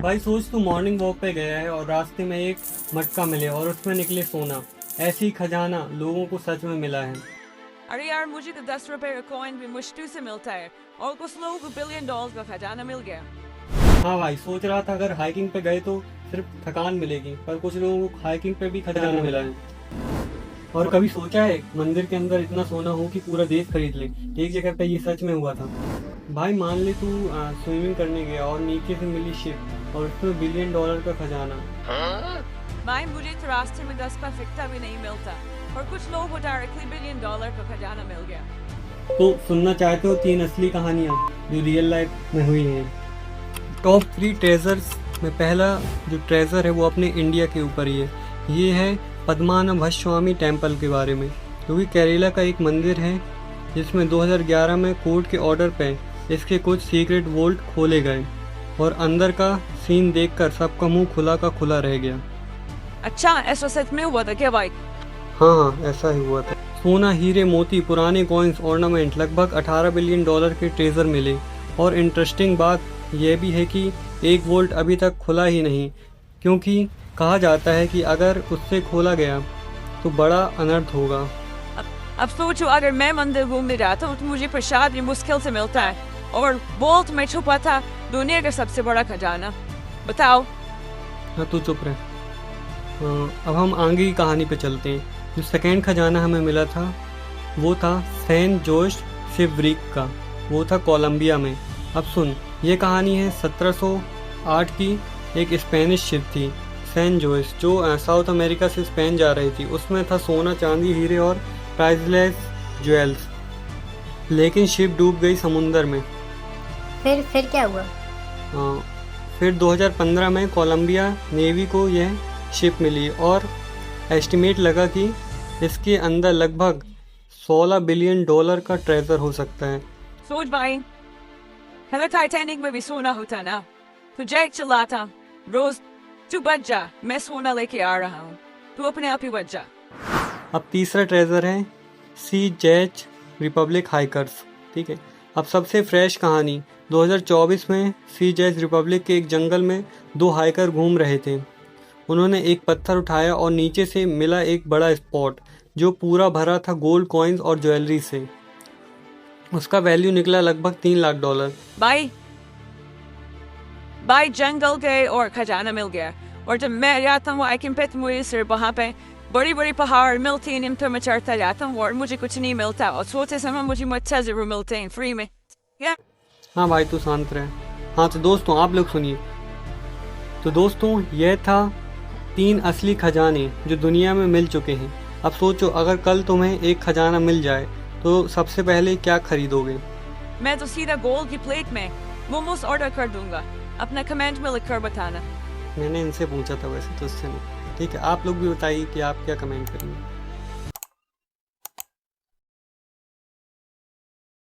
भाई सोच तू मॉर्निंग वॉक पे गया है और रास्ते में एक मटका मिले और उसमें निकले सोना। ऐसी खजाना लोगों को सच में मिला है। अरे यार, मुझे तो 10 रुपए का कॉइन भी मुश्किल से मिलता है और कुछ लोगों को $1 बिलियन का खजाना मिल गया। हाँ भाई, सोच रहा था अगर हाइकिंग पे गए तो सिर्फ थकान मिलेगी, पर कुछ लोगों को हाइकिंग पे भी खजाना मिला है। और कभी सोचा है मंदिर के अंदर इतना सोना हो कि पूरा देश खरीद ले? एक जगह पे ये सच में हुआ था। भाई मान ले तू स्विमिंग करने गया और नीचे से मिली शिप और उसमें $1 बिलियन का खजाना। भाई मुझे तो रास्ते में 10 का सिक्का भी नहीं मिलता और कुछ लोगों को डायरेक्टली $1 बिलियन का खजाना मिल गया। तो सुनना चाहते हो 3 असली कहानियाँ जो रियल लाइफ में हुई हैं। टॉप 3 ट्रेजर्स में पहला जो ट्रेजर है वो अपने इंडिया के ऊपर ही है। ये है पद्मनाभस्वामी टेम्पल के बारे में, जो कि केरला का एक मंदिर है जिसमें 2011 में कोर्ट के ऑर्डर पे इसके कुछ सीक्रेट वोल्ट खोले गए और अंदर का सीन देखकर सबका मुंह खुला का खुला रह गया। अच्छा, ऐसा सच में हुआ था क्या भाई? हाँ, ऐसा ही हुआ था। सोना, हीरे, मोती, पुराने कॉइन्स, ऑर्नामेंट, लगभग $18 बिलियन के ट्रेजर मिले। और इंटरेस्टिंग बात यह भी है कि 1 वोल्ट अभी तक खुला ही नहीं, क्योंकि कहा जाता है कि अगर उससे खोला गया तो बड़ा अनर्थ होगा। अब सोचो, अगर मैं मंदिर घूमने जाता हूँ तो मुझे प्रसाद भी मुश्किल से मिलता है और वोल्ट में छुपा था दुनिया का सबसे बड़ा खजाना। बताओ। हाँ, तू चुप रहे। अब हम आगे की कहानी पे चलते हैं। जो सेकेंड खजाना हमें मिला था वो था सेंट जॉर्ज शिपव्रिक का। वो था कोलंबिया में। अब सुन, ये कहानी है 1708 की। एक स्पेनिश शिप थी सेंट जॉर्ज, जो साउथ अमेरिका से स्पेन जा रही थी। उसमें था सोना, चांदी, हीरे और प्राइसलेस ज्वेल्स। लेकिन शिप डूब गई समुंदर में। फिर क्या हुआ? फिर 2015 में कोलंबिया नेवी को यह शिप मिली और एस्टिमेट लगा कि इसके अंदर लगभग $16 बिलियन का ट्रेजर हो सकता है। सोच भाई, हेलो टाइटैनिक में भी सोना होता ना, तो जैक चलाता रोज, तू बच जा, मैं सोना लेके आ रहा हूँ, तू अपने आप ही बच जा। अब तीसरा ट्रेजर है सी जैच रिपब्लिक हाइकर्स। ठीक है, अब सबसे फ्रेश कहानी। 2024 में सी जैच रिपब्लिक के एक जंगल में 2 हाइकर घूम रहे थे। उन्होंने एक पत्थर उठाया और नीचे से मिला एक बड़ा स्पॉट जो पूरा भरा था गोल्ड कॉइन्स और ज्वेलरी से। उसका वैल्यू निकला लगभग $3 लाख। बाई जंगल गए और खजाना मिल गया। और जब मैं जाता हूँ हाइकिंग पे, मुझे सिर्फ वहाँ पे बड़ी बड़ी पहाड़ मिलती हैं, इन पर मैं चढ़ता जाता हूँ और मुझे कुछ नहीं मिलता, और सोते समय मुझे मच्छर जरूर मिलते हैं फ्री में। क्या? हाँ भाई, तू शांत रहे। हाँ तो दोस्तों, आप लोग सुनिए। तो दोस्तों, यह था 3 असली खजाने जो दुनिया में मिल चुके हैं। अब सोचो, अगर कल तुम्हें एक खजाना मिल जाए तो सबसे पहले क्या खरीदोगे? मैं तो सीधा गोल्ड की प्लेट में मोमोज ऑर्डर कर दूंगा। अपना कमेंट में लिखकर बताना। मैंने इनसे पूछा था वैसे, तो उससे नहीं। ठीक है, आप लोग भी बताइए कि आप क्या कमेंट करेंगे।